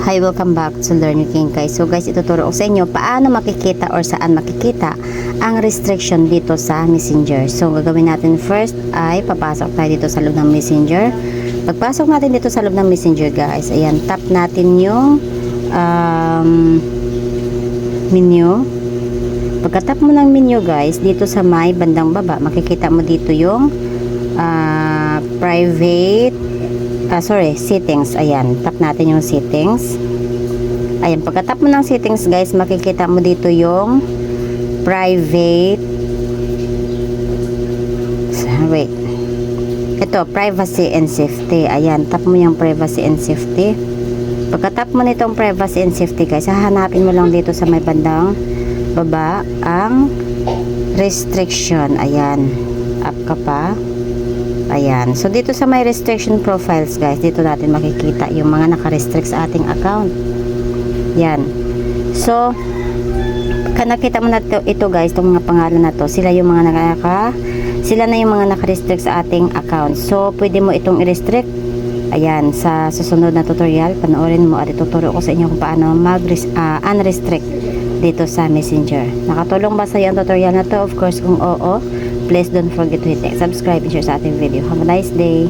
Hi, welcome back to Learn with King Kai. So guys, ituturo ko sa inyo paano makikita or saan makikita ang restriction dito sa Messenger. So gagawin natin first ay papasok tayo dito sa loob ng Messenger. Pagpasok natin dito sa loob ng Messenger guys, ayan, tap natin yung menu. Pagka-tap mo ng menu guys, dito sa may bandang baba, makikita mo dito yung settings. Ayan, tap natin yung settings. Ayan, pagka-tap mo ng settings guys, makikita mo dito yung private, privacy and safety. Ayan, tap mo yung privacy and safety. Pagka-tap mo nitong privacy and safety guys, hahanapin mo lang dito sa may bandang baba ang restriction. Ayan, up ka pa. Ayan, so dito sa may restriction profiles guys, dito natin makikita yung mga naka-restrict sa ating account. Yan, so pagka nakita mo na ito guys, itong mga pangalan na to, sila na yung mga naka-restrict sa ating account. So pwede mo itong i-restrict. Ayan, sa susunod na tutorial, panoorin mo at ituturo ko sa inyo kung paano unrestrict dito sa Messenger. Nakatulong ba sa iyo ang tutorial na to? Of course, kung oo, please don't forget to hit like, subscribe and share sa ating video. Have a nice day.